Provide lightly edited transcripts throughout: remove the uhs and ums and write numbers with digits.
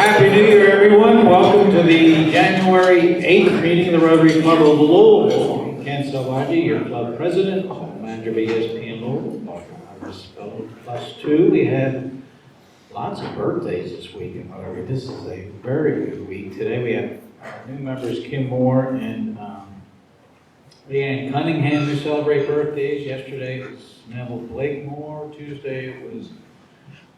Happy New Year, everyone. Welcome to the January 8th meeting of the Rotary Club of Louisville. I'm Ken Salvaggi, your club president, manager of ESP in Louisville. Plus two, we had lots of birthdays this week in Rotary. This is a very good week. Today we have our new members, Kim Moore and Leanne Cunningham, who celebrate birthdays. Yesterday was Neville Blakemore. Tuesday it was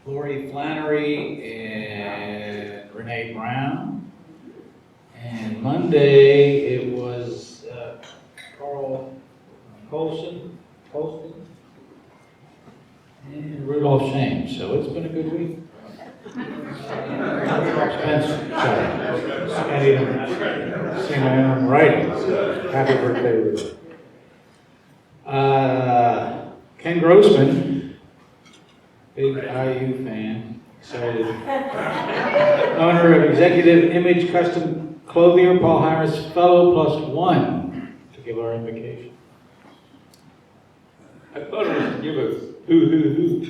Lori Flannery and Renee Brown. And Monday it was Carl Colson and Rudolph Shane. So it's been a good week. Spencer, sorry. Can't even see my own writing. Happy birthday, Rudolph. Ken Grossman, big IU fan, excited. Owner of Executive Image Custom Clothier, Paul Harris Fellow +1 to give our invocation. I thought it was to give us Hoosiers.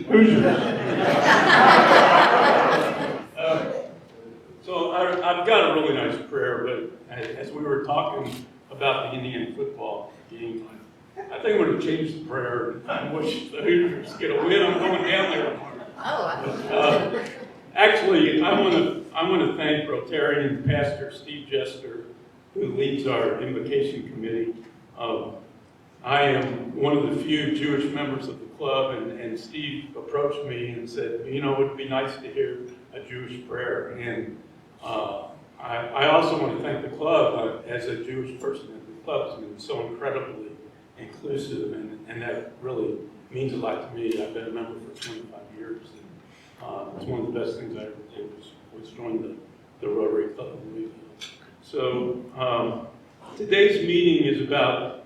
So I've got a really nice prayer, but as we were talking about the Indiana football game, I think I'm going to change the prayer. I wish the Hoosiers get a win. I'm going down there tomorrow. Actually, I want to thank Rotarian Pastor Steve Jester, who leads our invocation committee. I am one of the few Jewish members of the club, and Steve approached me and said, you know, it would be nice to hear a Jewish prayer. And I also want to thank the club. As a Jewish person, the club has been so incredibly inclusive, and that really means a lot to me. I've been a member for 25 years, and it's one of the best things I ever did was join the Rotary Club of Louisville. So today's meeting is about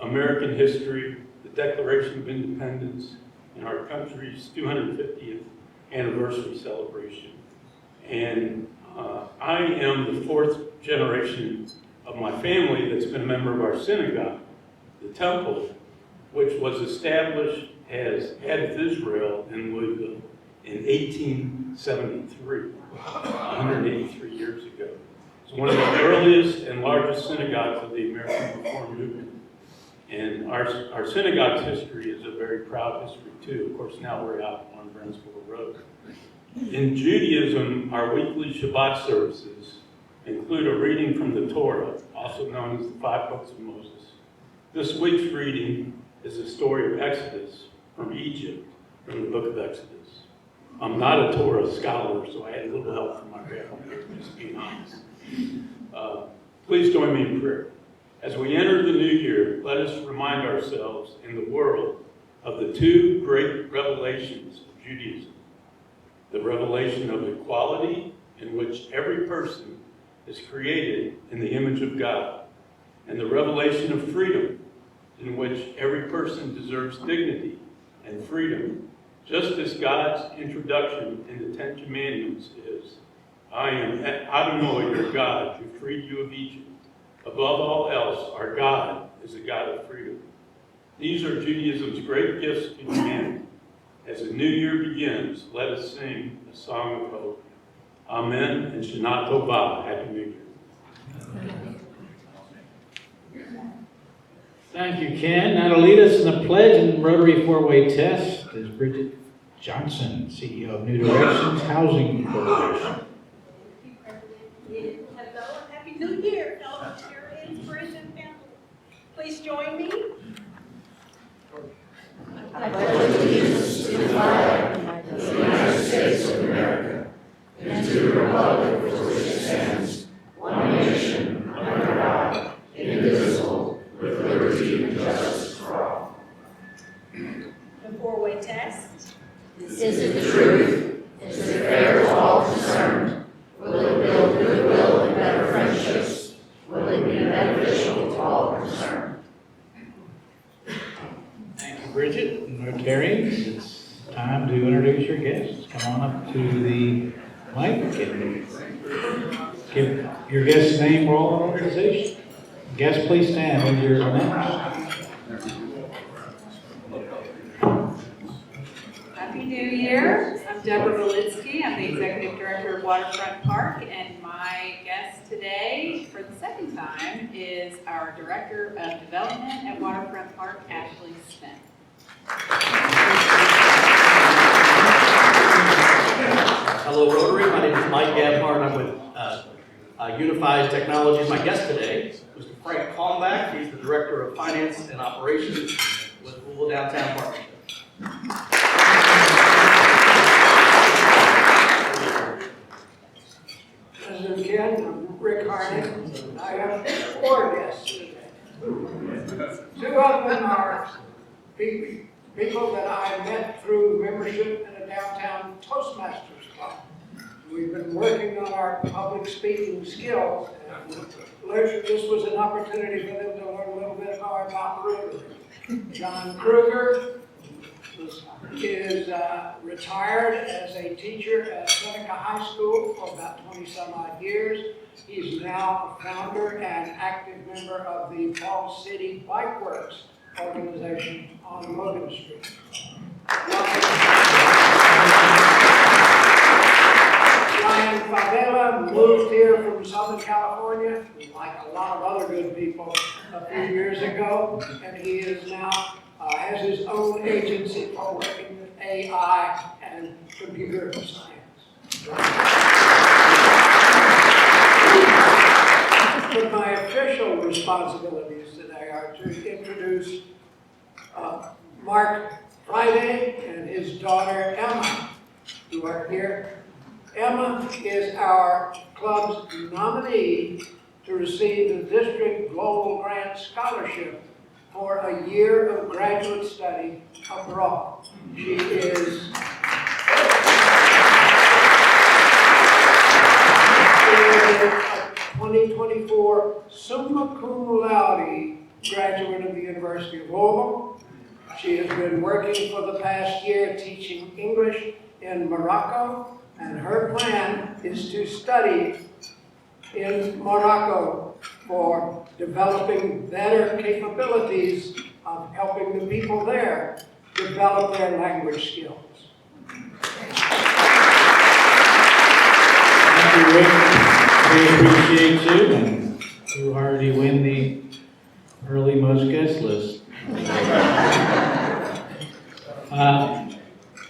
American history, the Declaration of Independence, and our country's 250th anniversary celebration. And I am the fourth generation of my family that's been a member of our synagogue, the temple, which was established as Head of Israel in Louisville in 1873, 183 years ago. It's one of the earliest and largest synagogues of the American Reform movement. And our synagogue's history is a very proud history too. Of course, now we're out on Brentsville Road. In Judaism, our weekly Shabbat services include a reading from the Torah, also known as the 5 Books of Moses. This week's reading is the story of Exodus from Egypt, from the book of Exodus. I'm not a Torah scholar, so I had a little help from my rabbi, just being honest. Please join me in prayer. As we enter the new year, let us remind ourselves and the world of the two great revelations of Judaism. The revelation of equality, in which every person is created in the image of God, and the revelation of freedom, in which every person deserves dignity and freedom, just as God's introduction in the Ten Commandments is, I am Adonai, your God, who freed you of Egypt. Above all else, our God is a God of freedom. These are Judaism's great gifts to humanity. As the new year begins, let us sing a song of hope. Amen and Shana Tova. Happy New Year. Thank you, Ken. Now to lead us in the pledge and Rotary four-way test is Bridget Johnson, CEO of New Directions Housing Corporation. Hello, Happy New Year, fellow Rotarians, friends, and family. Please join me. I pledge allegiance to the flag of the United States of America and to the republic for which it stands, one nation, under God, indivisible, with liberty and justice for all. The four-way test. Is it the truth? Is it fair to all concerned? Will it build goodwill and better friendships? Will it be beneficial to all concerned? Thank you, Bridget. And Rotarians, it's time to introduce your guests. Come on up to the mic and give your guest's name, role, and organization. Guests, please stand with your names. Happy New Year. I'm Deborah Belitsky. I'm the Executive Director of Waterfront Park, and my guest today, for the second time, is our Director of Development at Waterfront Park, Ashley Smith. Hello, Rotary. My name is Mike Gabhart. I'm with Unified Technologies. My guest today is Mr. Frank Kalmbach. He's the Director of Finance and Operations with Louisville Downtown Partnership. President Ken, I'm Rick Harnett. I have 4 guests today. 2 of them are people that I met through membership in a downtown Toastmasters club. We've been working on our public speaking skills, and this was an opportunity for them to learn a little bit more about Rotary. John Kruger is retired as a teacher at Seneca High School for about 20-some-odd years. He's now a founder and active member of the Falls City Bike Works organization on Logan Street. Ryan Favela moved here from Southern California, like a lot of other good people, a few years ago, and he is now has his own agency for working with AI and computer science. But my official responsibilities today are to introduce Mark Friday and his daughter Emma, who are here. Emma is our club's nominee to receive the District Global Grant Scholarship for a year of graduate study abroad. She is a 2024 summa cum laude graduate of the University of Louisville. She has been working for the past year teaching English in Morocco, and her plan is to study in Morocco for developing better capabilities of helping the people there develop their language skills. Thank you, Rick. We appreciate you, and you already win the early most guest list.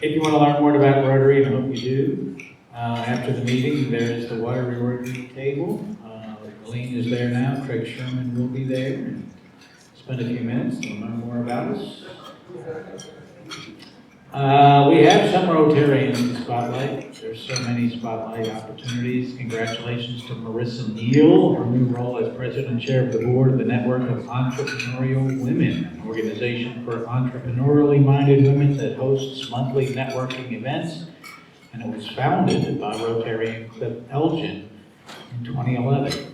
If you want to learn more about Rotary, and I hope you do, after the meeting, there is the Rotary table. Colleen is there now. Craig Sherman will be there. And spend a few minutes to learn more about us. We have some Rotarians in the spotlight. There's so many spotlight opportunities. Congratulations to Marissa Neal, her new role as President and Chair of the Board of the Network of Entrepreneurial Women, an organization for entrepreneurially minded women that hosts monthly networking events. And it was founded by Rotarian Cliff Elgin in 2011.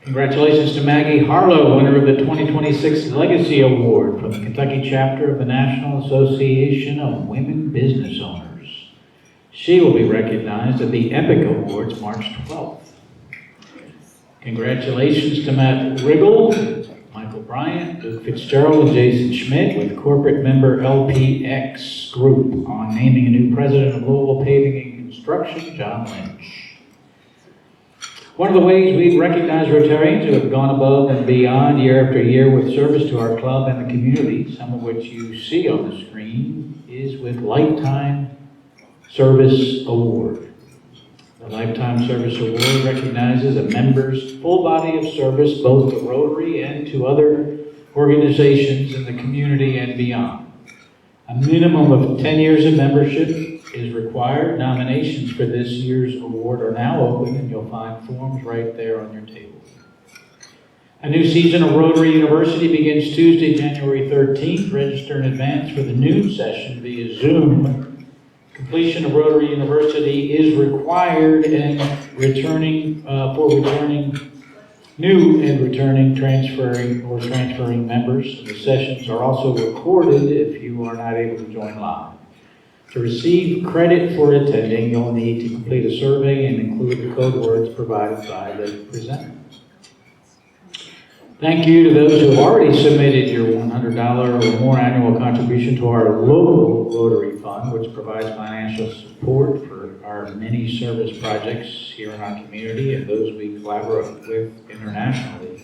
Congratulations to Maggie Harlow, winner of the 2026 Legacy Award from the Kentucky chapter of the National Association of Women Business Owners. She will be recognized at the EPIC Awards March 12th. Congratulations to Matt Riggle, Michael Bryant, Luke Fitzgerald, and Jason Schmidt with corporate member LPX Group on naming a new president of Louisville Paving and Construction, John Lynch. One of the ways we recognize Rotarians who have gone above and beyond year after year with service to our club and the community, some of which you see on the screen, is with Lifetime Service Award. The Lifetime Service Award recognizes a member's full body of service both to Rotary and to other organizations in the community and beyond. A minimum of 10 years of membership is required. Nominations for this year's award are now open, and you'll find forms right there on your table. A new season of Rotary University begins Tuesday, January 13th. Register in advance for the noon session via Zoom. Completion of Rotary University is required, and returning transferring members. The sessions are also recorded if you are not able to join live. To receive credit for attending, you'll need to complete a survey and include the code words provided by the presenter. Thank you to those who have already submitted your $100 or more annual contribution to our local Rotary Fund, which provides financial support for our many service projects here in our community and those we collaborate with internationally.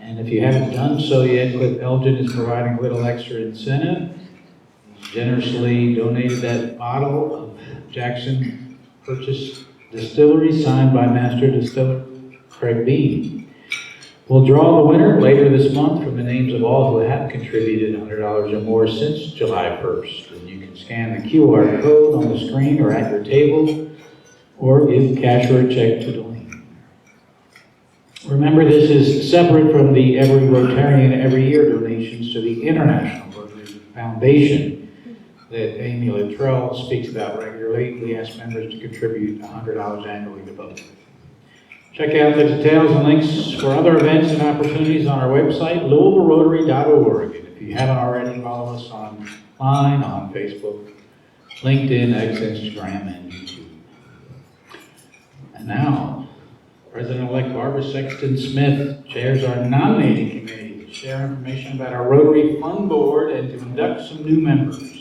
And if you haven't done so yet, Cliff Elgin is providing a little extra incentive. He's generously donated that bottle of Jackson Purchase Distillery signed by Master Distiller Craig Bean. We'll draw the winner later this month from the names of all who have contributed $100 or more since July 1st. And you can scan the QR code on the screen or at your table, or give cash or a check to Delane. Remember, this is separate from the every Rotarian every year donations to the International Rotary Foundation that Amy Luttrell speaks about regularly. We ask members to contribute $100 annually to both. Check out the details and links for other events and opportunities on our website, LouisvilleRotary.org. And if you haven't already, follow us online on Facebook, LinkedIn, X, Instagram, and YouTube. And now, President-elect Barbara Sexton Smith chairs our nominating committee to share information about our Rotary Fund Board and to induct some new members.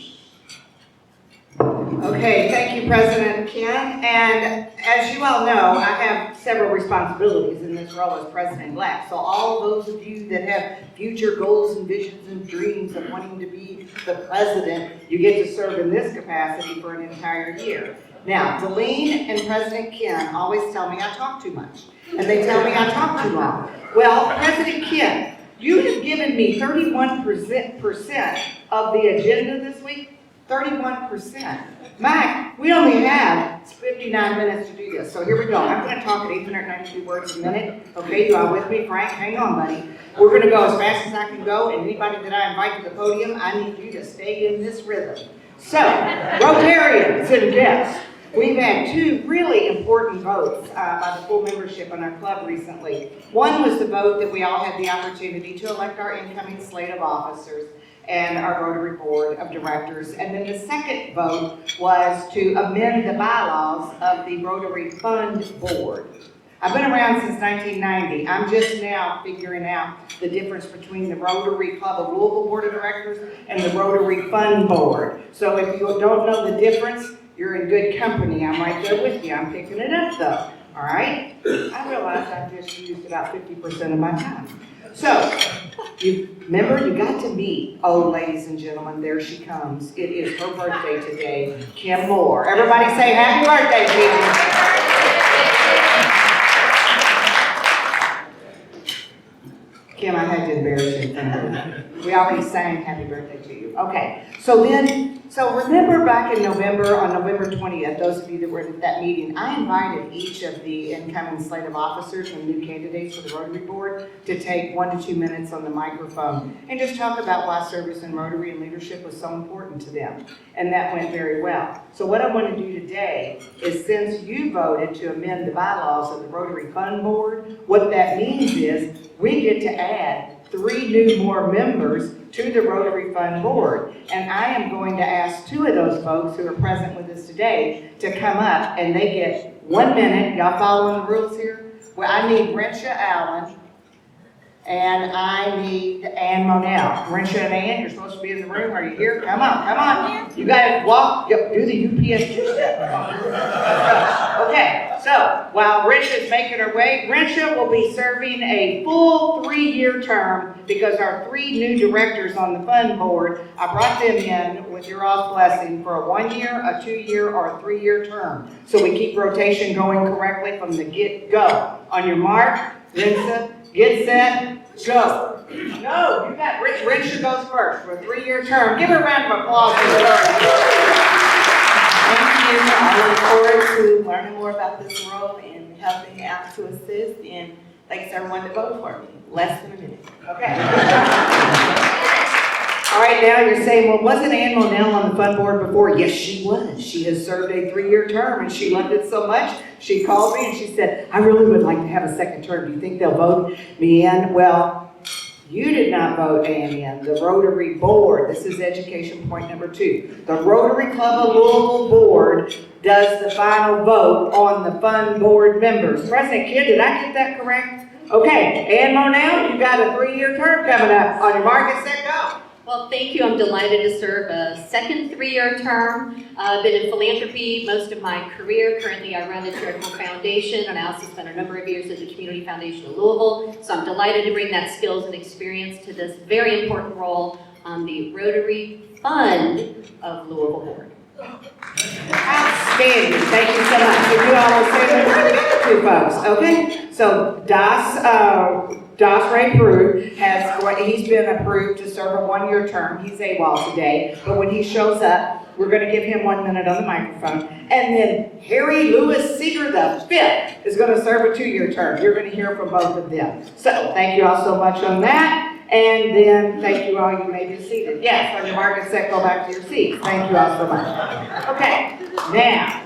Okay, thank you, President Ken. And as you all know, I have several responsibilities in this role as President-elect. So all those of you that have future goals and visions and dreams of wanting to be the president, you get to serve in this capacity for an entire year. Now, Delene and President Ken always tell me I talk too much, and they tell me I talk too long. Well, President Ken, you have given me 31% of the agenda this week. 31%. Mike, we only have 59 minutes to do this, so here we go. I'm going to talk at 892 words a minute. Okay, you all with me? Frank, hang on, buddy. We're going to go as fast as I can go, and anybody that I invite to the podium, I need you to stay in this rhythm. So, Rotarians and guests, we've had two really important votes by the full membership in our club recently. One was the vote that we all had the opportunity to elect our incoming slate of officers and our Rotary Board of Directors. And then the second vote was to amend the bylaws of the Rotary Fund Board. I've been around since 1990. I'm just now figuring out the difference between the Rotary Club of Louisville Board of Directors and the Rotary Fund Board. So if you don't know the difference, you're in good company. I'm right there with you. I'm picking it up though. All right? I realize I've just used about 50% of my time. So, remember, you got to meet, oh, ladies and gentlemen, there she comes. It is her birthday today, Kim Moore. Everybody say happy birthday, Kim. Kim, I had to embarrass you in front of her. We already sang happy birthday to you. Okay, so remember back in November, on November 20th, those of you that were at that meeting, I invited each of the incoming slate of officers and new candidates for the Rotary Board to take 1 to 2 minutes on the microphone and just talk about why service in Rotary and leadership was so important to them. And that went very well. So what I want to do today is, since you voted to amend the bylaws of the Rotary Fund Board, what that means is we get to add 3 more members to the Rotary Fund Board. And I am going to ask 2 of those folks who are present with us today to come up, and they get 1 minute. Y'all following the rules here? Well, I need Rensha Allen, and I need Ann Monell. Rensha and Ann, you're supposed to be in the room. Are you here? Come on, come on. You gotta walk, do the UPS 2-step. Okay, so while Rensha's making her way, Rensha will be serving a full 3-year term because our 3 new directors on the fund board, I brought them in with your all's blessing for a 1-year, a 2-year, or a 3-year term. So we keep rotation going correctly from the get-go. On your mark, Rensha, get set, go. No, you got Rensha goes first for a 3-year term. Give her a round of applause for her. Thank you. I look forward to learning more about this role and helping out to assist. And thanks everyone to vote for me. Less than a minute. Okay. All right, now you're saying, well, wasn't Ann Monell on the fund board before? Yes, she was. She has served a 3-year term, and she loved it so much, she called me and she said, I really would like to have a second term. Do you think they'll vote me in? Well, you did not vote Ann in. The Rotary Board, this is education point number 2. The Rotary Club of Louisville Board does the final vote on the fund board members. President Kidd, did I get that correct? Okay, Ann Monell, you got a 3-year term coming up. On your mark, get set, go. Well, thank you. I'm delighted to serve a second 3-year term. I've been in philanthropy most of my career. Currently, I run a charitable foundation, and I also spent a number of years at the Community Foundation of Louisville. So I'm delighted to bring that skills and experience to this very important role on the Rotary Fund of Louisville Board. Outstanding, thank you so much. And you all will say, where are the other two folks? Okay, so Das Ray Prue he's been approved to serve a 1-year term. He's AWOL today, but when he shows up, we're going to give him 1 minute on the microphone. And then Harry Lewis Seeger V is going to serve a 2-year term. You're going to hear from both of them. So thank you all so much on that. And then thank you all, you may be seated. Yes, on your mark and set, go back to your seats. Thank you all so much. Okay, now,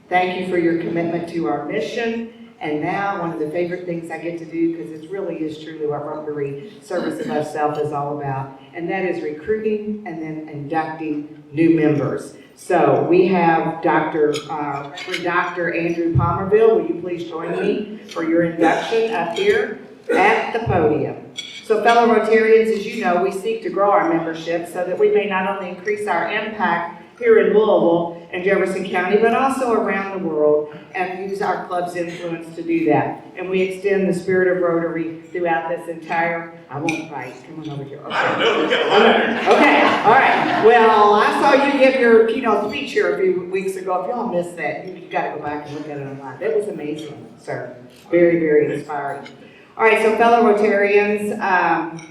thank you for your commitment to our mission. And now, one of the favorite things I get to do, because it really is truly what Rotary Service Above Self is all about, and that is recruiting and then inducting new members. So we have Dr. Andrew Palmerville. Will you please join me for your induction up here at the podium? So fellow Rotarians, as you know, we seek to grow our membership so that we may not only increase our impact here in Louisville and Jefferson County, but also around the world, and use our club's influence to do that. And we extend the spirit of Rotary throughout this entire, I won't fight, come on over here. Okay. I don't know, we got a lot of energy. Okay, all right. Well, I saw you give your keynote speech here a few weeks ago. If y'all missed that, you got to go back and look at it online. That was amazing, sir. Very, very inspiring. All right, so fellow Rotarians,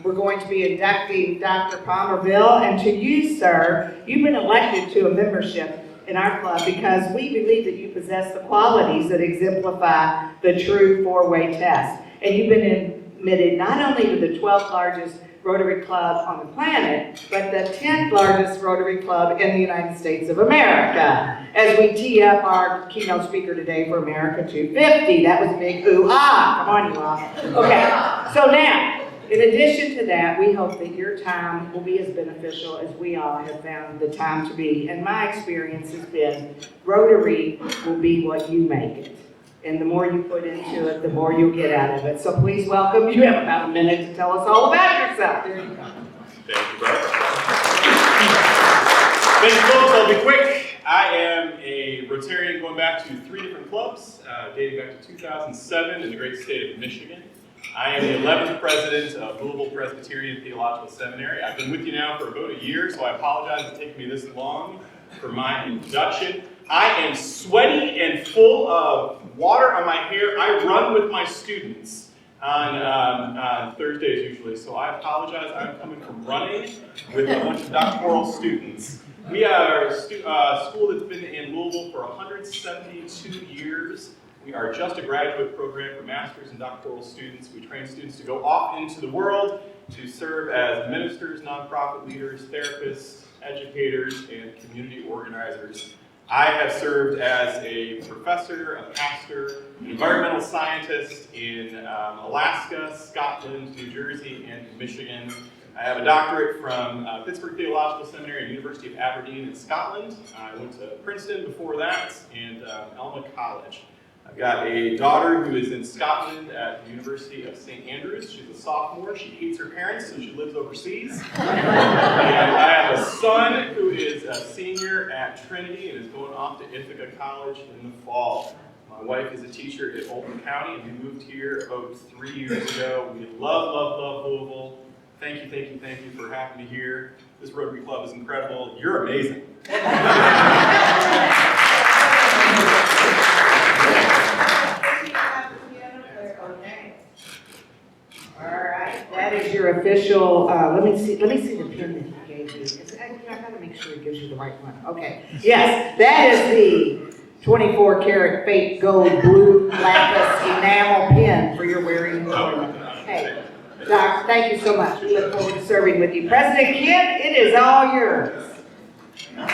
we're going to be inducting Dr. Palmerville, and to you, sir, you've been elected to a membership in our club because we believe that you possess the qualities that exemplify the true 4-way test. And you've been admitted not only to the 12th largest Rotary Club on the planet, but the 10th largest Rotary Club in the United States of America. As we tee up our keynote speaker today for America250, that was a big ooh-ah, come on you all. Okay, so now, in addition to that, we hope that your time will be as beneficial as we all have found the time to be. And my experience has been, Rotary will be what you make it. And the more you put into it, the more you'll get out of it. So please welcome, you have about a minute to tell us all about yourself. There you go. Thank you, Barbara. Thank you, folks. I'll be quick. I am a Rotarian going back to 3 different clubs, dating back to 2007 in the great state of Michigan. I am the 11th president of Louisville Presbyterian Theological Seminary. I've been with you now for about a year, so I apologize it's taken me this long for my introduction. I am sweaty and full of water on my hair. I run with my students on Thursdays usually, so I apologize. I'm coming from running with a bunch of doctoral students. We are a school that's been in Louisville for 172 years. We are just a graduate program for master's and doctoral students. We train students to go off into the world to serve as ministers, nonprofit leaders, therapists, educators, and community organizers. I have served as a professor, a pastor, an environmental scientist in Alaska, Scotland, New Jersey, and Michigan. I have a doctorate from Pittsburgh Theological Seminary and University of Aberdeen in Scotland. I went to Princeton before that and Alma College. I've got a daughter who is in Scotland at the University of St. Andrews. She's a sophomore. She hates her parents, so she lives overseas. And I have a son who is a senior at Trinity and is going off to Ithaca College in the fall. My wife is a teacher at Oldham County, and we moved here about 3 years ago. We love, love, love Louisville. Thank you for having me here. This Rotary Club is incredible. You're amazing. All right, that is your official, let me see the pin that he gave you. I gotta make sure he gives you the right one. Okay, yes, that is the 24 karat fake gold blue lapis enamel pin for your wearing employment. Hey, Doc, thank you so much. We look forward to serving with you. President Kent, it is all yours. Thank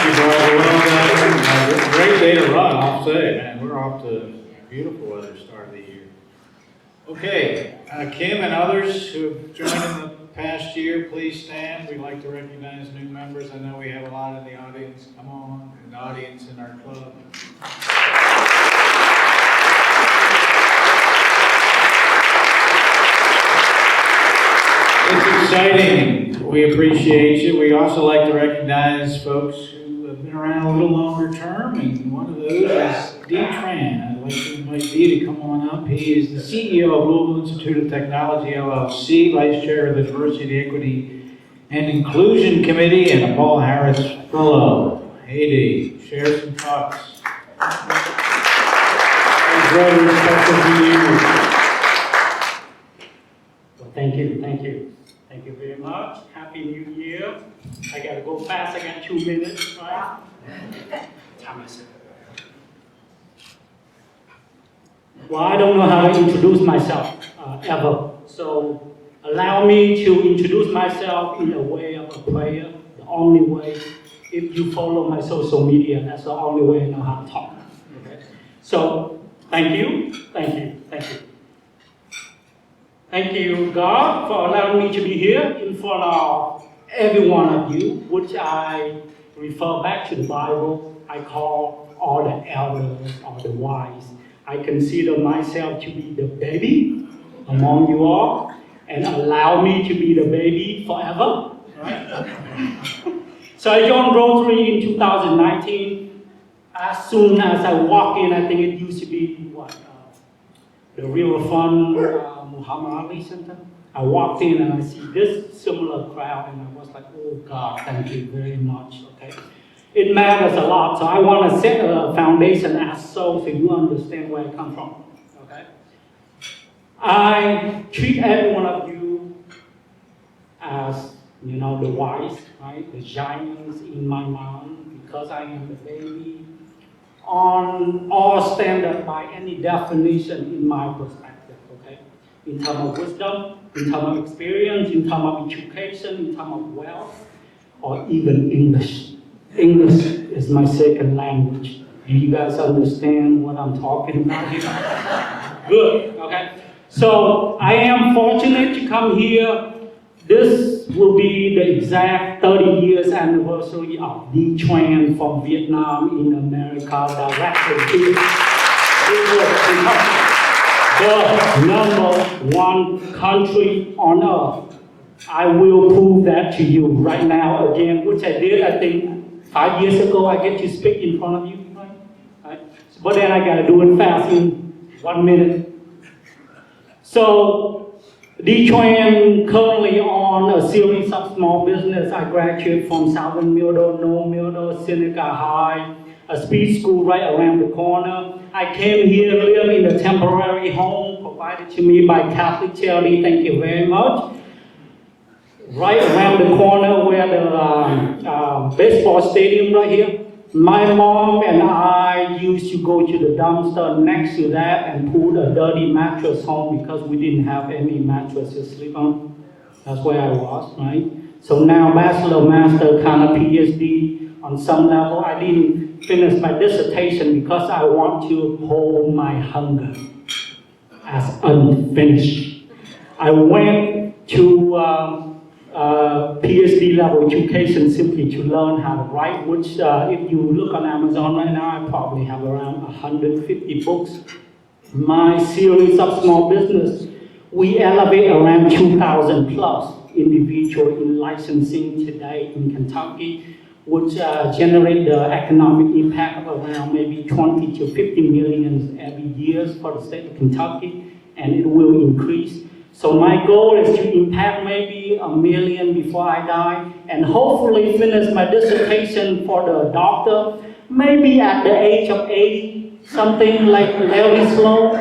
you, Barbara. Well done. Great day to run, I'll say, man. We're off to beautiful weather start of the year. Okay, Kim and others who have joined in the past year, please stand. We'd like to recognize new members. I know we have a lot in the audience. Come on, in the audience in our club. It's exciting. We appreciate you. We also like to recognize folks who have been around a little longer term, and one of those is Treinen. I'd like to invite Dee to come on up. He is the CEO of Louisville Institute of Technology, LLC, Vice Chair of the Diversity, Equity, and Inclusion Committee, and a Paul Harris Fellow. Hey, Dee, share some thoughts. Rotary special to you. Well, thank you. Thank you very much. Happy New Year. I gotta go fast, I got 2 minutes, right? Time is it. Well, I don't know how to introduce myself, ever. So allow me to introduce myself in a way of a prayer, the only way. If you follow my social media, that's the only way I know how to talk. Okay? So, thank you. Thank you, God, for allowing me to be here in front of every one of you, which I refer back to the Bible. I call all the elders or the wise. I consider myself to be the baby among you all, and allow me to be the baby forever. Right? So I joined Rotary in 2019. As soon as I walk in, I think it used to be the Riverfront Muhammad Ali Center. I walked in and I see this similar crowd, and I was like, oh God, thank you very much. Okay, it matters a lot. So I want to set a foundation as so you understand where I come from. Okay, I treat every one of you as the wise, right? The giants in my mind, because I am the baby. On all standard by any definition in my perspective, okay? In terms of wisdom, in terms of experience, in terms of education, in terms of wealth, or even English. English is my second language. Do you guys understand what I'm talking about here? Good, okay? So I am fortunate to come here. This will be the exact 30 years anniversary of the Treinen from Vietnam in America directly. It was the #1 country on earth. I will prove that to you right now again, which I did, I think, 5 years ago. I get to speak in front of you, right? But then I gotta do it fast in 1 minute. So, the Treinen currently on a series of small business. I graduated from Southern Middle, No Middle, Seneca High, a speed school right around the corner. I came here, live in a temporary home provided to me by Catholic Charity. Thank you very much. Right around the corner where the baseball stadium right here. My mom and I used to go to the dumpster next to that and pull a dirty mattress home because we didn't have any mattress to sleep on. That's where I was, right? So now bachelor, master, kind of PhD on some level. I didn't finish my dissertation because I want to hold my hunger as unfinished. I went to PhD level education simply to learn how to write, which if you look on Amazon right now, I probably have around 150 books. My series of small business, we elevate around 2,000 plus individuals in licensing today in Kentucky, which generate the economic impact of around maybe 20 to 50 million every year for the state of Kentucky, and it will increase. So my goal is to impact maybe 1 million before I die, and hopefully finish my dissertation for the doctor, maybe at the age of 80, something like Larry Sloan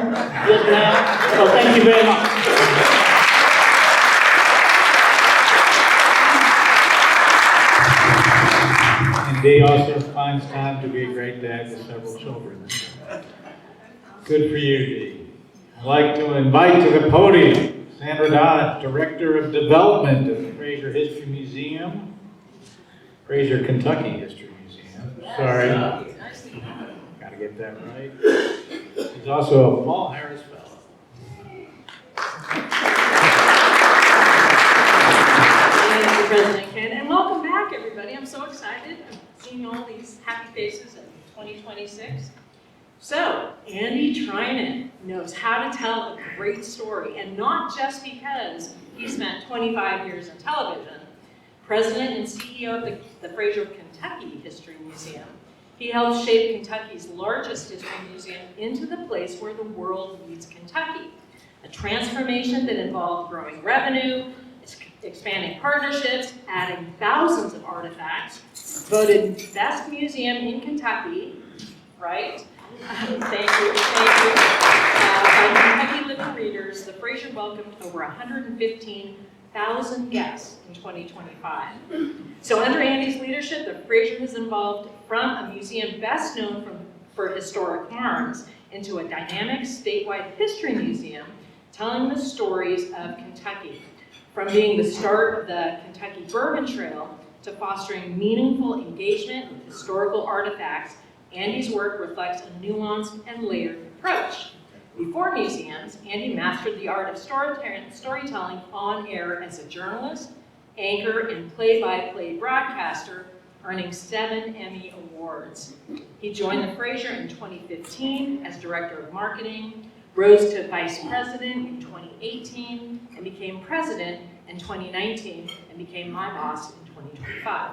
just now. So thank you very much. And Dee also finds time to be a great dad to several children. Good for you, Dee. I'd like to invite to the podium Sandra Dodge, Director of Development of the Fraser History Museum. Fraser, Kentucky History Museum. Sorry. Gotta get that right. She's also a Paul Harris Fellow. Thank you, President Ken, and welcome back, everybody. I'm so excited. I'm seeing all these happy faces in 2026. So, Andy Treinen knows how to tell a great story, and not just because he spent 25 years in television. President and CEO of the Fraser Kentucky History Museum, he helped shape Kentucky's largest history museum into the place where the world meets Kentucky. A transformation that involved growing revenue, expanding partnerships, adding thousands of artifacts, voted best museum in Kentucky, right? Thank you. By Kentucky Living Readers, the Fraser welcomed over 115,000 guests in 2025. So under Andy's leadership, the Fraser has evolved from a museum best known for historic farms into a dynamic statewide history museum telling the stories of Kentucky. From being the start of the Kentucky Bourbon Trail to fostering meaningful engagement with historical artifacts, Andy's work reflects a nuanced and layered approach. Before museums, Andy mastered the art of storytelling on air as a journalist, anchor, and play-by-play broadcaster, earning 7 Emmy Awards. He joined the Fraser in 2015 as Director of Marketing, rose to Vice President in 2018, and became President in 2019, and became my boss in 2025.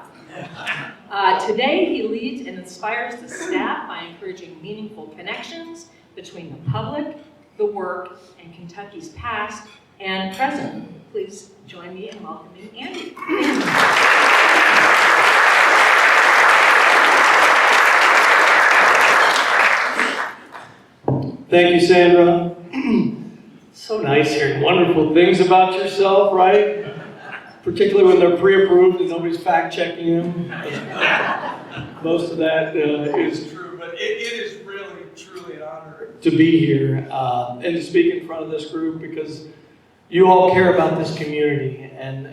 Today, he leads and inspires the staff by encouraging meaningful connections between the public, the work, and Kentucky's past and present. Please join me in welcoming Andy. Thank you, Sandra. So nice hearing wonderful things about yourself, right? Particularly when they're pre-approved and nobody's fact-checking them. Most of that is true, but it is really, truly an honor to be here and to speak in front of this group because you all care about this community and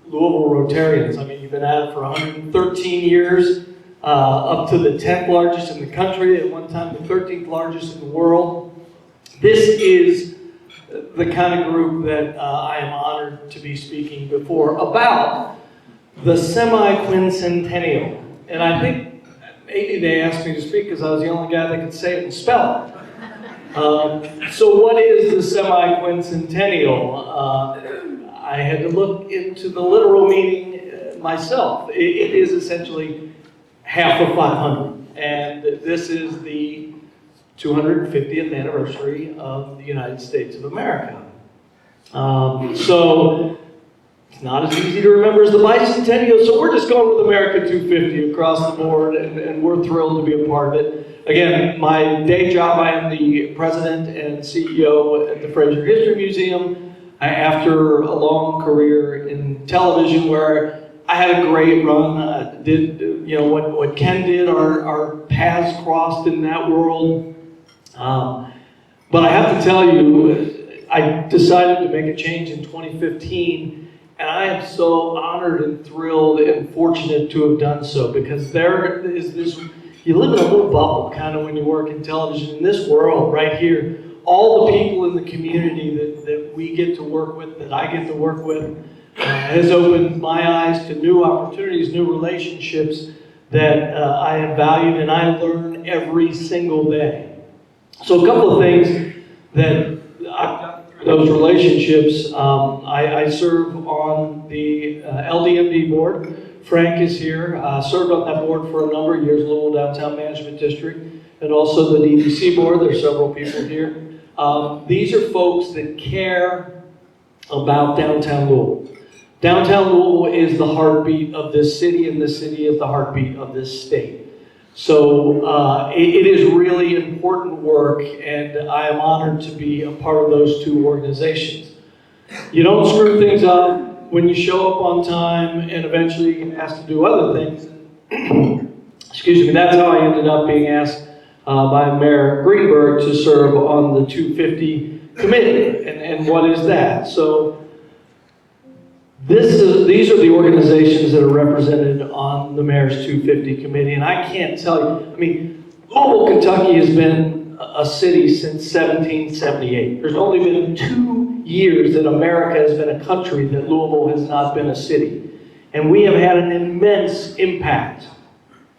Louisville Rotarians. I mean, you've been at it for 113 years, up to the 10th largest in the country, at one time the 13th largest in the world. This is the kind of group that I am honored to be speaking before about the semi-quincentennial. And I think maybe they asked me to speak because I was the only guy that could say it and spell it. So what is the semi-quincentennial? I had to look into the literal meaning myself. It is essentially half of 500. And this is the 250th anniversary of the United States of America. So it's not as easy to remember as the bicentennial, so we're just going with America250 across the board, and we're thrilled to be a part of it. Again, my day job, I am the president and CEO at the Fraser History Museum. After a long career in television where I had a great run, did what Ken did, our paths crossed in that world. But I have to tell you, I decided to make a change in 2015, and I am so honored and thrilled and fortunate to have done so, because there is this, you live in a little bubble kind of when you work in television. In this world right here, all the people in the community that we get to work with, that I get to work with, has opened my eyes to new opportunities, new relationships that I have valued, and I learn every single day. So a couple of things that I've done through those relationships. I serve on the LDMD board. Frank is here. Served on that board for a number of years, Louisville Downtown Management District, and also the DDC board. There's several people here. These are folks that care about downtown Louisville. Downtown Louisville is the heartbeat of this city, and this city is the heartbeat of this state. So it is really important work, and I am honored to be a part of those two organizations. You don't screw things up when you show up on time and eventually you get asked to do other things. Excuse me, that's how I ended up being asked by Mayor Greenberg to serve on the 250 committee. And what is that? So these are the organizations that are represented on the Mayor's 250 committee, and I can't tell you, I mean, Louisville, Kentucky has been a city since 1778. There's only been 2 years that America has been a country that Louisville has not been a city. And we have had an immense impact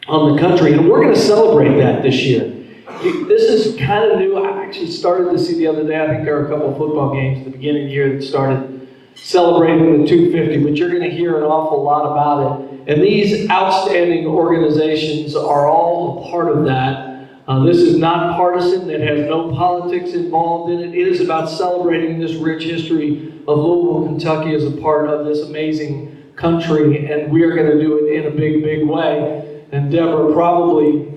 on the country, and we're going to celebrate that this year. This is kind of new. I actually started to see the other day, I think there are a couple of football games at the beginning of the year that started celebrating the 250, but you're going to hear an awful lot about it. And these outstanding organizations are all a part of that. This is not partisan. It has no politics involved in it. It is about celebrating this rich history of Louisville, Kentucky as a part of this amazing country, and we are going to do it in a big, big way. And Deborah, probably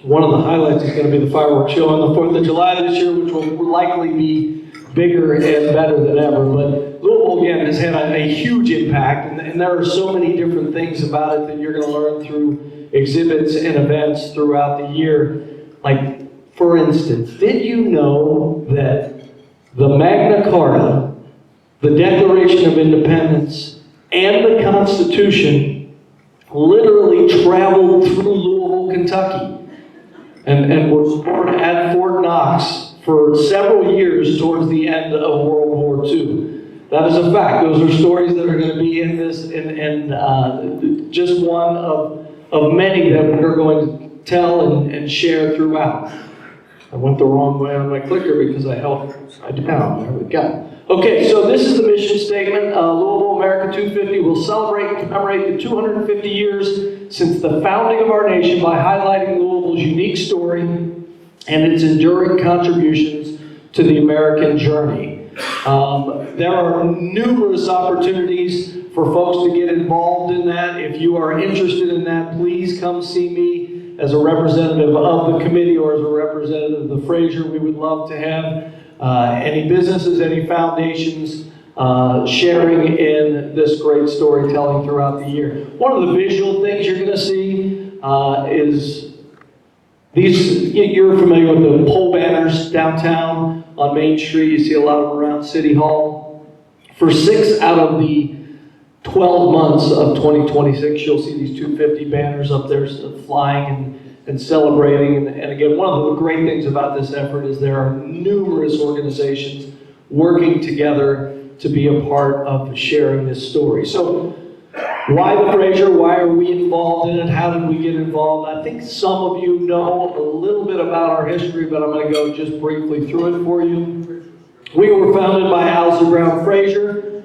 one of the highlights is going to be the fireworks show on the 4th of July this year, which will likely be bigger and better than ever. But Louisville, again, has had a huge impact, and there are so many different things about it that you're going to learn through exhibits and events throughout the year. Like, for instance, did you know that the Magna Carta, the Declaration of Independence, and the Constitution literally traveled through Louisville, Kentucky, and were stored at Fort Knox for several years towards the end of World War II. That is a fact. Those are stories that are going to be in this, and just one of many that we're going to tell and share throughout. I went the wrong way on my clicker because I held it upside down. There we go. Okay, so this is the mission statement. Louisville America250 will celebrate and commemorate the 250 years since the founding of our nation by highlighting Louisville's unique story and its enduring contributions to the American journey. There are numerous opportunities for folks to get involved in that. If you are interested in that, please come see me as a representative of the committee or as a representative of the Fraser. We would love to have any businesses, any foundations sharing in this great storytelling throughout the year. One of the visual things you're going to see is these. You're familiar with the pole banners downtown on Main Street. You see a lot of them around City Hall. For 6 out of the 12 months of 2026, you'll see these 250 banners up there flying and celebrating. And again, one of the great things about this effort is there are numerous organizations working together to be a part of sharing this story. So why the Fraser? Why are we involved in it? How did we get involved? I think some of you know a little bit about our history, but I'm going to go just briefly through it for you. We were founded by Owsley Brown Fraser.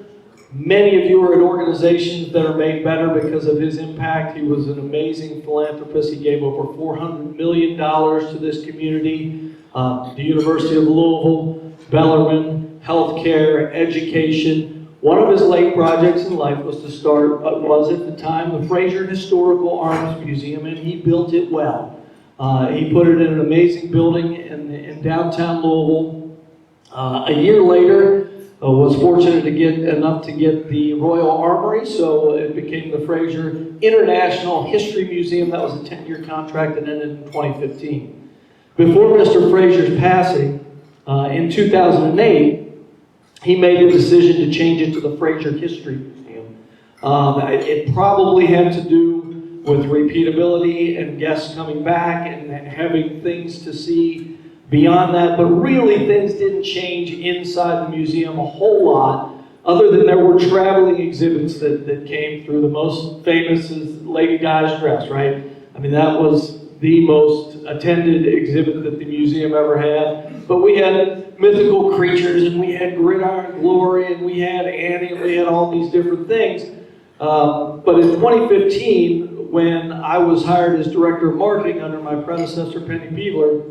Many of you are in organizations that are made better because of his impact. He was an amazing philanthropist. He gave over $400 million to this community. The University of Louisville, Bellarmine, healthcare, education. One of his late projects in life was to start, was at the time, the Fraser Historical Arms Museum, and he built it well. He put it in an amazing building in downtown Louisville. A year later, was fortunate to get the Royal Armory, so it became the Fraser International History Museum. That was a 10-year contract that ended in 2015. Before Mr. Fraser's passing, in 2008, he made the decision to change it to the Fraser History Museum. It probably had to do with repeatability and guests coming back and having things to see beyond that, but really things didn't change inside the museum a whole lot, other than there were traveling exhibits that came through. The most famous is Lady Di's dress, right? I mean, that was the most attended exhibit that the museum ever had. But we had mythical creatures, and we had Gridiron Glory, and we had Annie, and we had all these different things. But in 2015, when I was hired as Director of Marketing under my predecessor, Penny Peebler,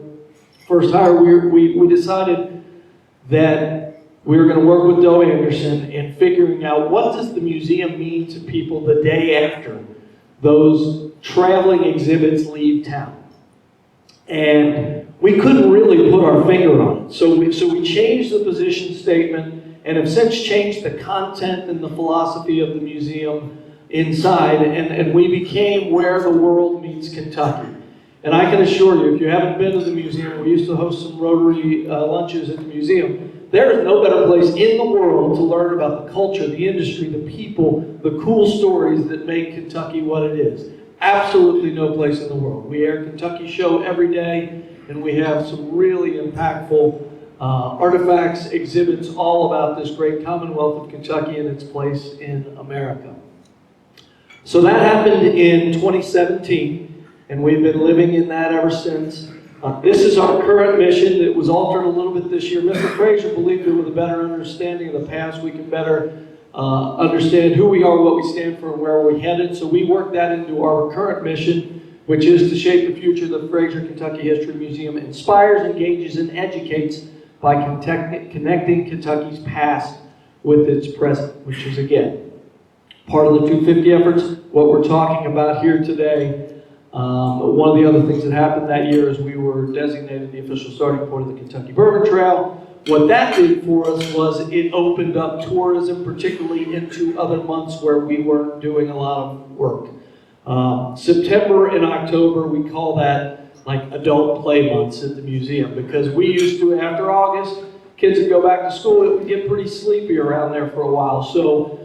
first hire, we decided that we were going to work with Doe Anderson in figuring out what does the museum mean to people the day after those traveling exhibits leave town. And we couldn't really put our finger on it. So we changed the position statement and have since changed the content and the philosophy of the museum inside, and we became Where the World Meets Kentucky. And I can assure you, if you haven't been to the museum, we used to host some Rotary lunches at the museum. There is no better place in the world to learn about the culture, the industry, the people, the cool stories that make Kentucky what it is. Absolutely no place in the world. We air Kentucky Show every day, and we have some really impactful artifacts, exhibits, all about this great Commonwealth of Kentucky and its place in America. So that happened in 2017. And we've been living in that ever since. This is our current mission. It was altered a little bit this year. Mr. Frazier believed that with a better understanding of the past, we can better understand who we are, what we stand for, and where we're headed. So we worked that into our current mission, which is to shape the future. The Frazier Kentucky History Museum inspires, engages, and educates by connecting Kentucky's past with its present, which is, again, part of the 250 efforts. What we're talking about here today. One of the other things that happened that year is we were designated the official starting point of the Kentucky Bourbon Trail. What that did for us was it opened up tourism, particularly into other months where we weren't doing a lot of work. September and October, we call that like adult play months at the museum, because we used to, after August, kids would go back to school, it would get pretty sleepy around there for a while. So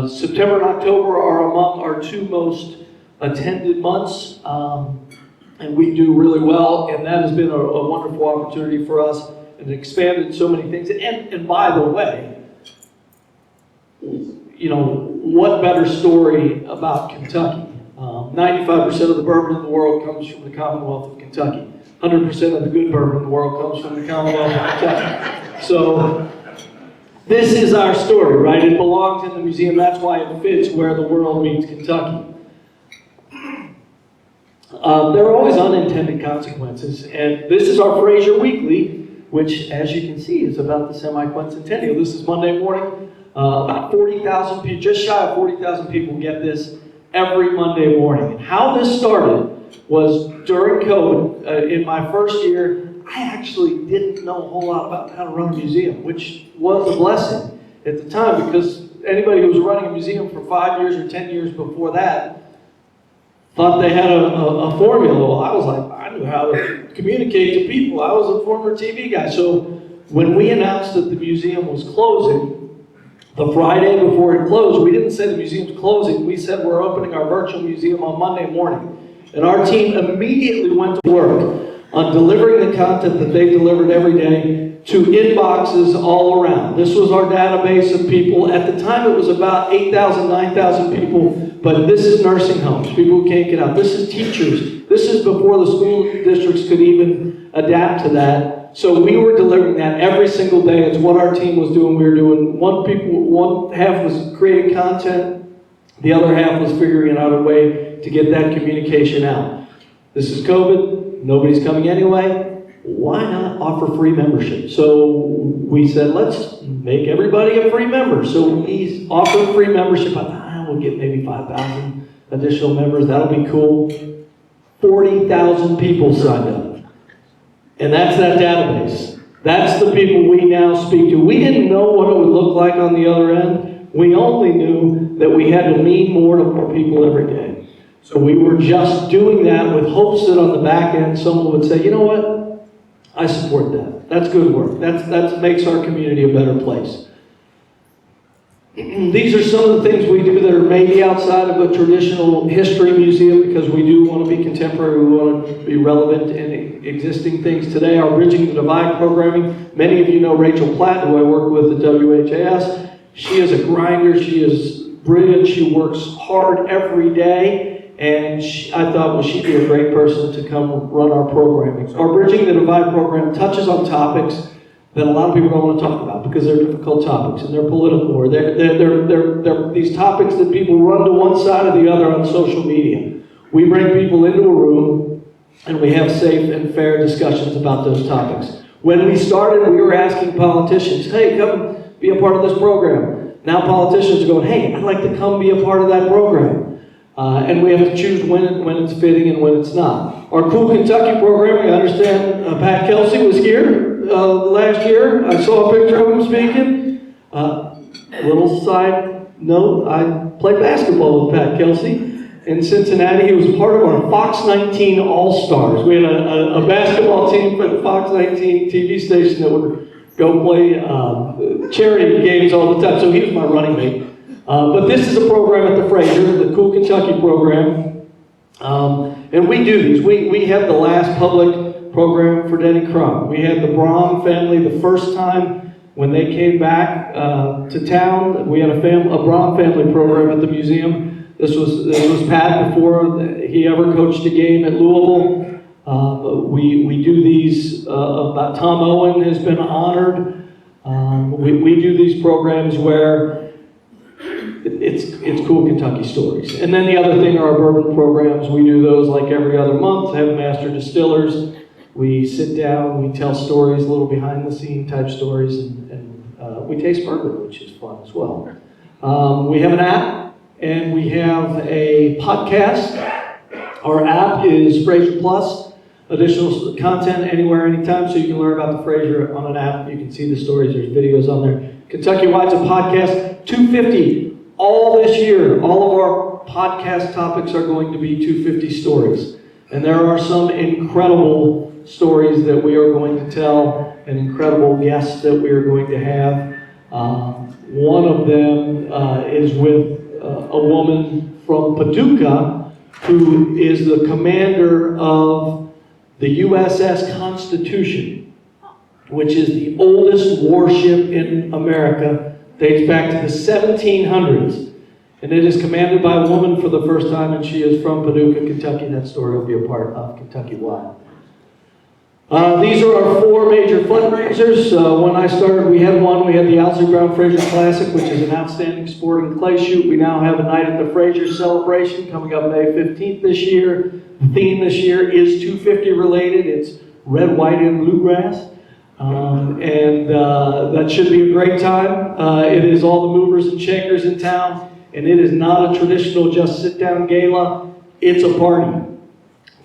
September and October are among our two most attended months, and we do really well, and that has been a wonderful opportunity for us, and expanded so many things. And by the way, you know, what better story about Kentucky? 95% of the bourbon in the world comes from the Commonwealth of Kentucky. 100% of the good bourbon in the world comes from the Commonwealth of Kentucky. So this is our story, right? It belongs in the museum. That's why it fits where the world meets Kentucky. There are always unintended consequences, and this is our Frazier Weekly, which, as you can see, is about the semi-quincentennial. This is Monday morning. About 40,000 people, just shy of 40,000 people get this every Monday morning. And how this started was during COVID. In my first year, I actually didn't know a whole lot about how to run a museum, which was a blessing at the time, because anybody who was running a museum for 5 years or 10 years before that thought they had a formula. Well, I was like, I knew how to communicate to people. I was a former TV guy. So when we announced that the museum was closing, the Friday before it closed, we didn't say the museum's closing. We said we're opening our virtual museum on Monday morning. And our team immediately went to work on delivering the content that they delivered every day to inboxes all around. This was our database of people. At the time, it was about 8,000, 9,000 people. But this is nursing homes, people who can't get out. This is teachers. This is before the school districts could even adapt to that. So we were delivering that every single day. It's what our team was doing. We were doing one half was creating content, the other half was figuring out a way to get that communication out. This is COVID, nobody's coming anyway. Why not offer free membership? So we said, let's make everybody a free member. So we offered free membership. I thought, we'll get maybe 5,000 additional members. That'll be cool. 40,000 people signed up. And that's that database. That's the people we now speak to. We didn't know what it would look like on the other end. We only knew that we had to mean more to more people every day. So we were just doing that with hopes that on the back end someone would say, you know what? I support that. That's good work. That makes our community a better place. These are some of the things we do that are maybe outside of a traditional history museum, because we do want to be contemporary, we want to be relevant in existing things today. Our Bridging the Divide programming, many of you know Rachel Platt, who I work with at WHAS. She is a grinder, she is brilliant, she works hard every day, and I thought, well, she'd be a great person to come run our programming. Our Bridging the Divide program touches on topics that a lot of people don't want to talk about because they're difficult topics and they're political, or they're these topics that people run to one side or the other on social media. We bring people into a room and we have safe and fair discussions about those topics. When we started, we were asking politicians, hey, come be a part of this program. Now politicians are going, hey, I'd like to come be a part of that program. And we have to choose when it's fitting and when it's not. Our Cool Kentucky programming, I understand Pat Kelsey was here last year. I saw a picture of him speaking. Little side note, I played basketball with Pat Kelsey in Cincinnati. He was part of our Fox 19 All-Stars. We had a basketball team for the Fox 19 TV station that would go play charity games all the time. So he was my running mate. But this is a program at the Frazier, the Cool Kentucky program. And we do these. We have the last public program for Denny Crum. We had the Braum family the first time when they came back to town. We had a Braum family program at the museum. This was Pat before he ever coached a game at Louisville. We do these, Tom Owen has been honored. We do these programs where it's cool Kentucky stories. And then the other thing are our bourbon programs. We do those like every other month, have master distillers. We sit down, we tell stories, little behind the scene type stories, and we taste bourbon, which is fun as well. We have an app and we have a podcast. Our app is Fraser Plus, additional content anywhere, anytime, so you can learn about the Fraser on an app. You can see the stories, there's videos on there. Kentucky Wide's a podcast, 250. All this year, all of our podcast topics are going to be 250 stories. And there are some incredible stories that we are going to tell and incredible guests that we are going to have. One of them is with a woman from Paducah who is the commander of the USS Constitution, which is the oldest warship in America, dates back to the 1700s. And it is commanded by a woman for the first time, and she is from Paducah, Kentucky. That story will be a part of Kentucky Wide. These are our 4 major fundraisers. When I started, we had one. We had the Owsley Brown Fraser Classic, which is an outstanding sporting clay shoot. We now have a Night at the Fraser celebration coming up May 15th this year. The theme this year is 250 related. It's red, white, and bluegrass. That should be a great time. It is all the movers and shakers in town. And it is not a traditional just sit-down gala. It's a party.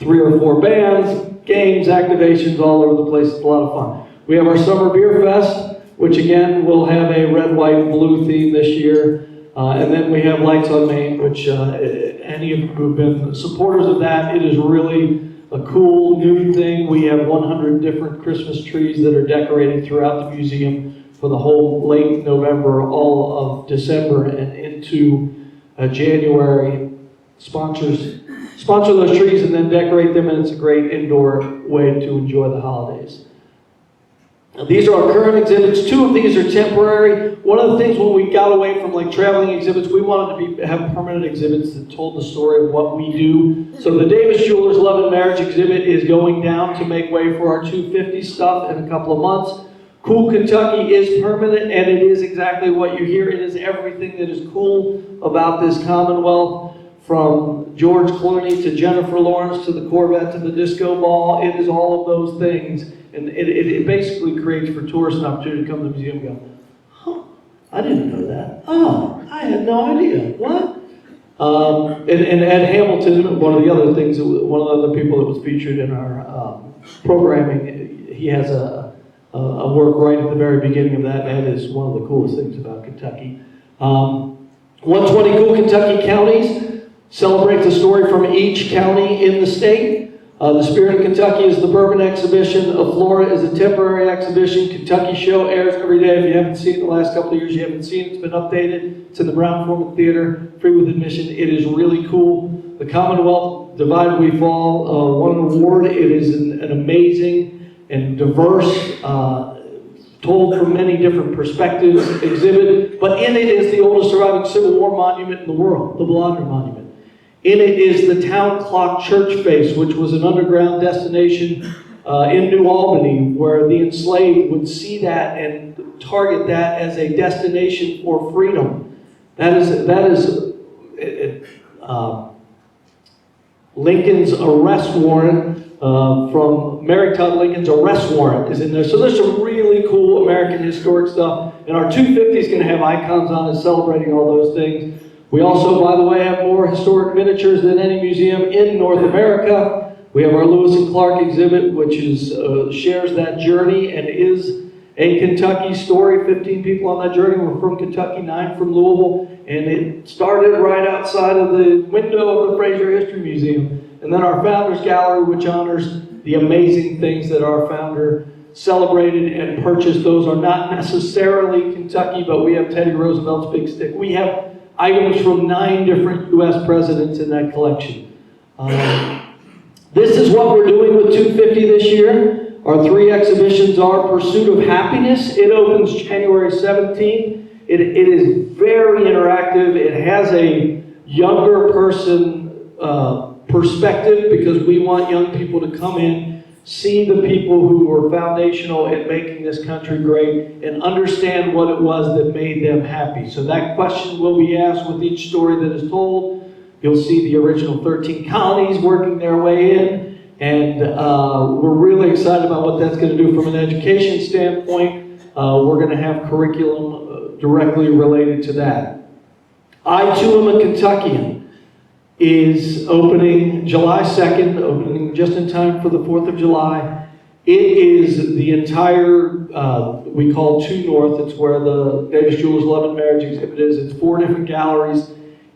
3 or 4 bands, games, activations all over the place. It's a lot of fun. We have our Summer Beer Fest, which again will have a red, white, and blue theme this year. And then we have Lights on Main, which any of you who have been supporters of that, it is really a cool new thing. We have 100 different Christmas trees that are decorated throughout the museum for the whole late November, all of December, and into January. Sponsor those trees and then decorate them, and it's a great indoor way to enjoy the holidays. Now, these are our current exhibits. 2 of these are temporary. One of the things when we got away from like traveling exhibits, we wanted to have permanent exhibits that told the story of what we do. So the Davis Jewelers Love and Marriage exhibit is going down to make way for our 250 stuff in a couple of months. Cool Kentucky is permanent, and it is exactly what you hear. It is everything that is cool about this Commonwealth, from George Clooney to Jennifer Lawrence to the Corvette to the disco ball. It is all of those things, and it basically creates for tourists an opportunity to come to the museum and go, huh, I didn't know that. Oh, I had no idea. What? And Ed Hamilton, one of the other things, one of the other people that was featured in our programming, he has a work right at the very beginning of that, and that is one of the coolest things about Kentucky. 120 Cool Kentucky Counties celebrate the story from each county in the state. The Spirit of Kentucky is the Bourbon Exhibition. Of Flora is a temporary exhibition. Kentucky Show airs every day. If you haven't seen it the last couple of years, you haven't seen it. It's been updated. It's in the Brown-Forman Theater, free with admission. It is really cool. The Commonwealth, Divide We Fall, won an award. It is an amazing and diverse, told from many different perspectives exhibit. But in it is the oldest surviving Civil War monument in the world, the Blonder Monument. In it is the Town Clock Church Face, which was an underground destination in New Albany, where the enslaved would see that and target that as a destination for freedom. That is Lincoln's arrest warrant from Mary Todd Lincoln's arrest warrant is in there. So there's some really cool American historic stuff. And our 250 is going to have icons on it celebrating all those things. We also, by the way, have more historic miniatures than any museum in North America. We have our Lewis and Clark exhibit, which is shares that journey and is a Kentucky story. 15 people on that journey were from Kentucky, 9 from Louisville, and it started right outside of the window of the Fraser History Museum. And then our Founders Gallery, which honors the amazing things that our founder celebrated and purchased. Those are not necessarily Kentucky, but we have Teddy Roosevelt's Big Stick. We have items from 9 different U.S. presidents in that collection. This is what we're doing with 250 this year. Our 3 exhibitions are Pursuit of Happiness. It opens January 17th. It is very interactive. It has a younger person perspective, because we want young people to come in, see the people who were foundational in making this country great, and understand what it was that made them happy. So that question will be asked with each story that is told. You'll see the original 13 colonies working their way in, and we're really excited about what that's going to do from an education standpoint. We're going to have curriculum directly related to that. I Too Am a Kentuckian is opening July 2nd, opening just in time for the 4th of July. It is the entire, we call 2 North, it's where the Davis Jewelers Love and Marriage exhibit is. It's 4 different galleries.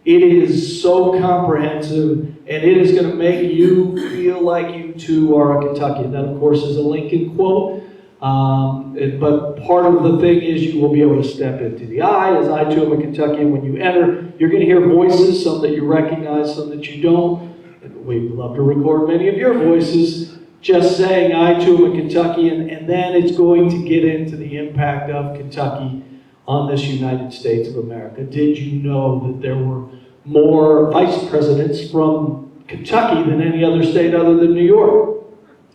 It is so comprehensive, and it is going to make you feel like you too are a Kentuckian. That, of course, is a Lincoln quote. But part of the thing is you will be able to step into the I, as I too am a Kentuckian. When you enter, you're going to hear voices, some that you recognize, some that you don't. And we'd love to record many of your voices just saying I too am a Kentuckian, and then it's going to get into the impact of Kentucky on this United States of America. Did you know that there were more vice presidents from Kentucky than any other state other than New York?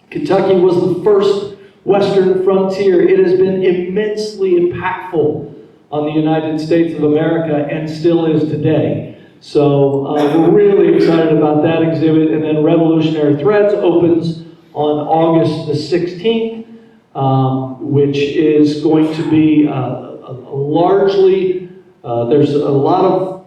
Kentucky was the first Western frontier. It has been immensely impactful on the United States of America and still is today. So we're really excited about that exhibit. And then Revolutionary Threads opens on August the 16th, which is going to be largely, there's a lot of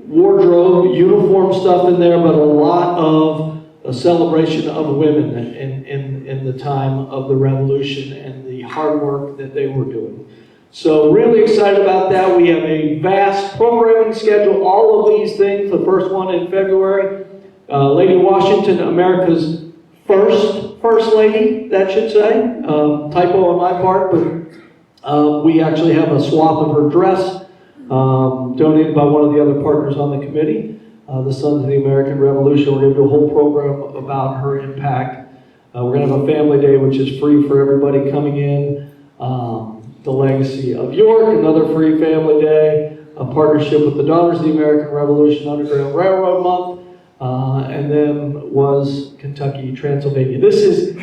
wardrobe, uniform stuff in there, but a lot of a celebration of women in the time of the Revolution and the hard work that they were doing. So really excited about that. We have a vast programming schedule, all of these things. The first one in February, Lady Washington, America's first lady, that should say. Typo on my part, but we actually have a swap of her dress donated by one of the other partners on the committee. The Sons of the American Revolution. We're going to do a whole program about her impact. We're going to have a family day, which is free for everybody coming in. The Legacy of York, another free family day. A partnership with the Daughters of the American Revolution, Underground Railroad Month. And then was Kentucky, Transylvania. This is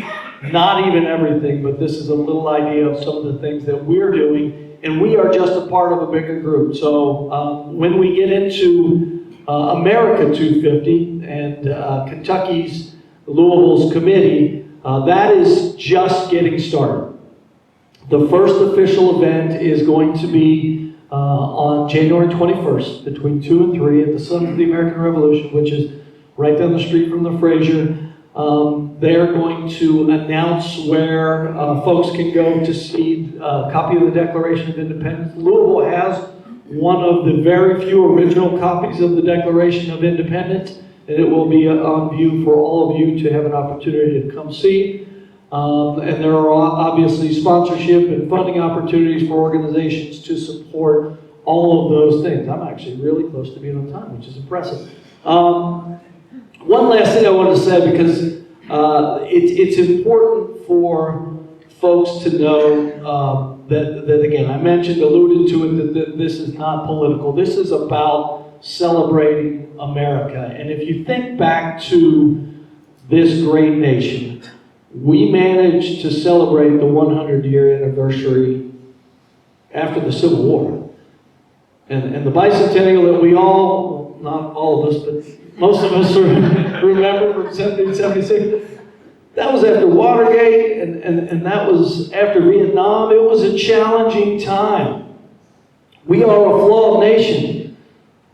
not even everything, but this is a little idea of some of the things that we're doing. And we are just a part of a bigger group. So when we get into America250 and Kentucky's, Louisville's committee, that is just getting started. The first official event is going to be on January 21st between 2 and 3 at the Sons of the American Revolution, which is right down the street from the Fraser. They're going to announce where folks can go to see a copy of the Declaration of Independence. Louisville has one of the very few original copies of the Declaration of Independence, and it will be on view for all of you to have an opportunity to come see. And there are obviously sponsorship and funding opportunities for organizations to support all of those things. I'm actually really close to being on time, which is impressive. One last thing I wanted to say, because it's important for folks to know that again, I alluded to it, that this is not political. This is about celebrating America. And if you think back to this great nation, we managed to celebrate the 100-year anniversary after the Civil War. And the bicentennial that we all, not all of us, but most of us remember from 1776, that was after Watergate, and that was after Vietnam. It was a challenging time. We are a flawed nation.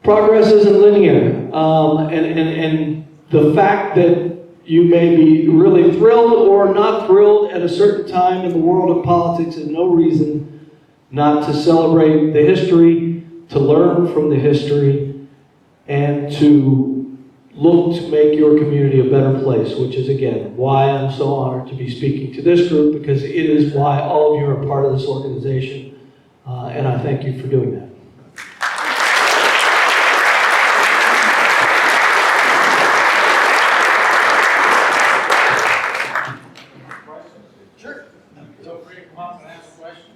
Progress isn't linear. And the fact that you may be really thrilled or not thrilled at a certain time in the world of politics is no reason not to celebrate the history, to learn from the history, and to look to make your community a better place, which is, again, why I'm so honored to be speaking to this group, because it is why all of you are part of this organization, and I thank you for doing that. Sure. Feel free to come up and ask a question.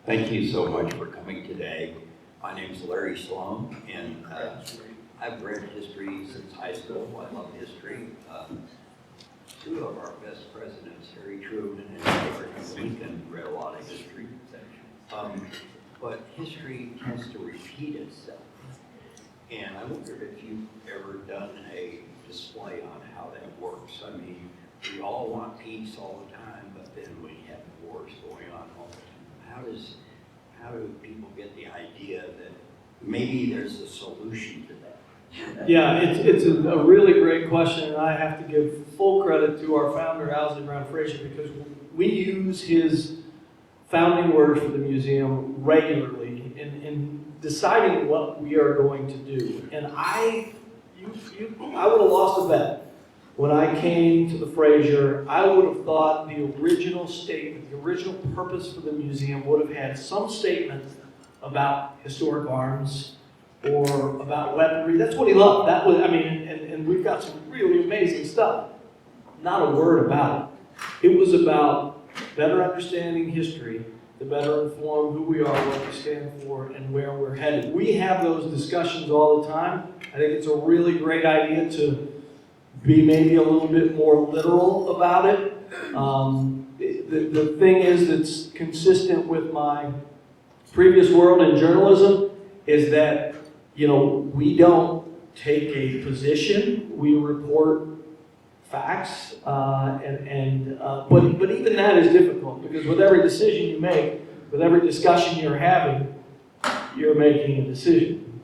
Thank you so much for coming today. My name is Larry Sloan, and I've read history since high school. I love history. Two of our best presidents, Harry Truman and Abraham Lincoln, read a lot of history. But history tends to repeat itself. And I wondered if you've ever done a display on how that works. I mean, we all want peace all the time, but then we have wars going on all the time. How do people get the idea that maybe there's a solution to that? Yeah, it's a really great question, and I have to give full credit to our founder, Owsley Brown Frazier, because we use his founding words for the museum regularly in deciding what we are going to do. And I would have lost a bet. When I came to the Frazier, I would have thought the original statement, the original purpose for the museum would have had some statement about historic arms or about weaponry. That's what he loved. That was, I mean, and we've got some really amazing stuff. Not a word about it. It was about better understanding history, to better inform who we are, what we stand for, and where we're headed. We have those discussions all the time. I think it's a really great idea to be maybe a little bit more literal about it. The thing is that's consistent with my previous world in journalism is that, you know, we don't take a position, we report facts, but even that is difficult because with every decision you make, with every discussion you're having, you're making a decision.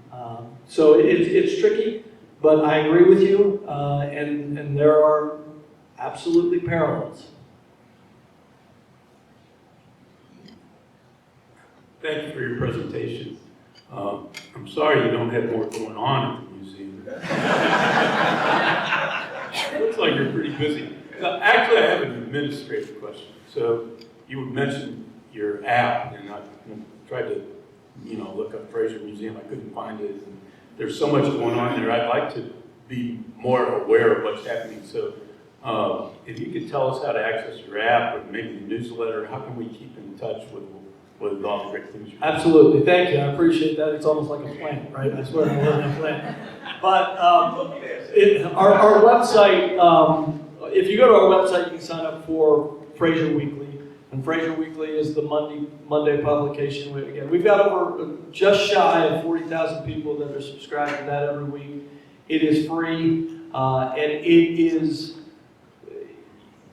So it's tricky, but I agree with you, and there are absolutely parallels. Thank you for your presentation. I'm sorry you don't have more going on at the museum. Looks like you're pretty busy. Actually, I have an administrative question. So you would mention your app, and I tried to, look up Frazier Museum. I couldn't find it. And there's so much going on there. I'd like to be more aware of what's happening. So if you could tell us how to access your app or maybe the newsletter, how can we keep in touch with all the great things you're doing? Absolutely, thank you. I appreciate that. It's almost like a plant, right? I swear I wasn't a plant. But our website, if you go to our website, you can sign up for Frazier Weekly. And Frazier Weekly is the Monday publication. Again, we've got over just shy of 40,000 people that are subscribed to that every week. It is free, and it is,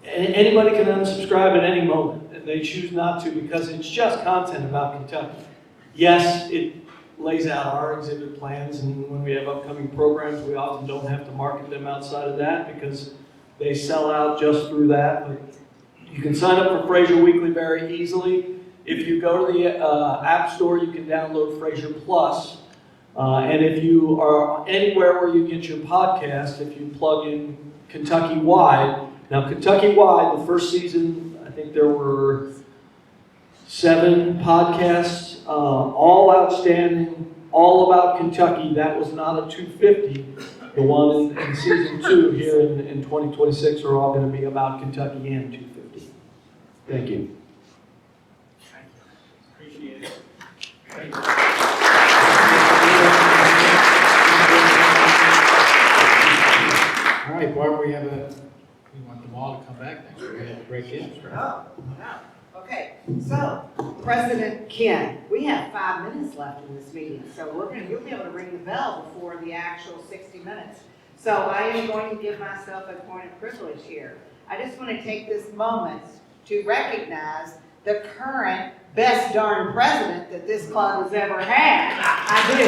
anybody can unsubscribe at any moment, and they choose not to because it's just content about Kentucky. Yes, it lays out our exhibit plans, and when we have upcoming programs, we often don't have to market them outside of that because they sell out just through that. But you can sign up for Frazier Weekly very easily. If you go to the App Store, you can download Frazier Plus. And if you are anywhere where you get your podcast, if you plug in Kentucky Wide. Now, Kentucky Wide, the first season, I think there were 7 podcasts, all outstanding, all about Kentucky. That was not a 250. The one in season 2 here in 2026 are all going to be about Kentucky and 250. Thank you. Appreciate it. Thank you. All right, Barbara, we want them all to come back next week. We have to break in. No. Okay, so President Ken, we have 5 minutes left in this meeting, so you'll be able to ring the bell before the actual 60 minutes. So I am going to give myself a point of privilege here. I just want to take this moment to recognize the current best darn president that this club has ever had. I do.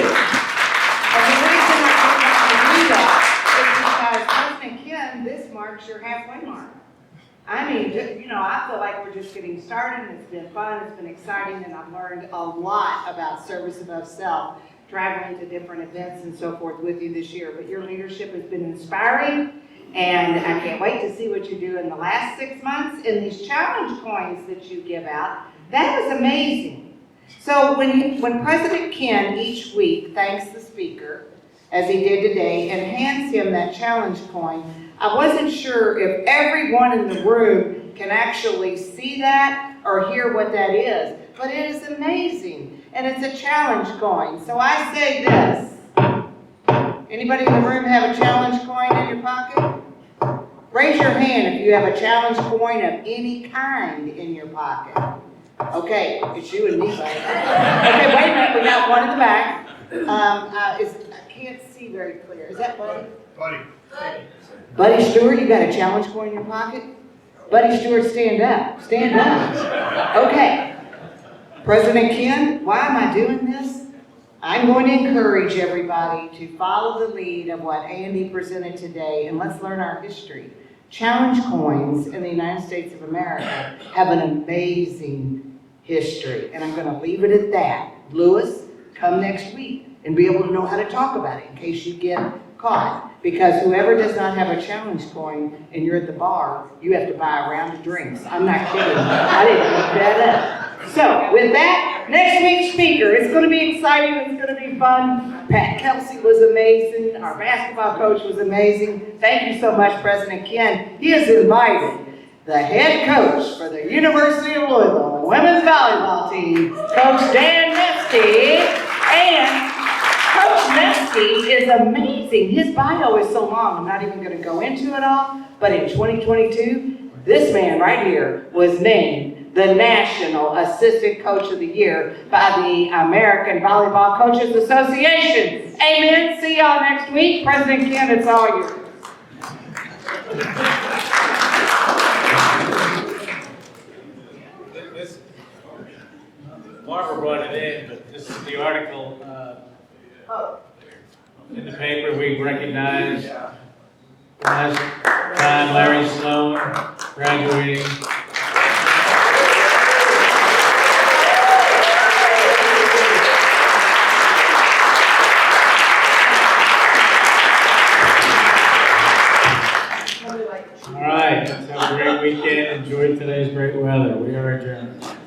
And the reason I do that is because President Ken, this marks your halfway mark. I mean, I feel like we're just getting started. It's been fun, it's been exciting, and I've learned a lot about service above self, traveling to different events and so forth with you this year. But your leadership has been inspiring, and I can't wait to see what you do in the last 6 months. And these challenge coins that you give out, that is amazing. So when President Ken each week thanks the speaker, as he did today, and hands him that challenge coin, I wasn't sure if everyone in the room can actually see that or hear what that is, but it is amazing, and it's a challenge coin. So I say this. Anybody in the room have a challenge coin in your pocket? Raise your hand if you have a challenge coin of any kind in your pocket. Okay, it's you and me, buddy. Okay, wait a minute, we got one in the back. I can't see very clear. Is that Buddy? Buddy Stewart, you got a challenge coin in your pocket? Buddy Stewart, stand up. Stand up. Okay. President Ken, why am I doing this? I'm going to encourage everybody to follow the lead of what Andy presented today, and let's learn our history. Challenge coins in the United States of America have an amazing history, and I'm going to leave it at that. Lewis, come next week and be able to know how to talk about it in case you get caught. Because whoever does not have a challenge coin and you're at the bar, you have to buy a round of drinks. I'm not kidding. I didn't look that up. So with that, next week's speaker, it's going to be exciting. It's going to be fun. Pat Kelsey was amazing. Our basketball coach was amazing. Thank you so much, President Ken. He has invited the head coach for the University of Louisville, the women's volleyball team, Coach Dan Nesty, and Coach Nesty is amazing. His bio is so long, I'm not even going to go into it all, but in 2022, this man right here was named the National Assistant Coach of the Year by the American Volleyball Coaches Association. Amen. See y'all next week. President Ken, it's all yours. Barbara brought it in, but this is the article in the paper. We recognize last time Larry Sloan graduating. All right, let's have a great weekend. Enjoy today's great weather. We are adjourned.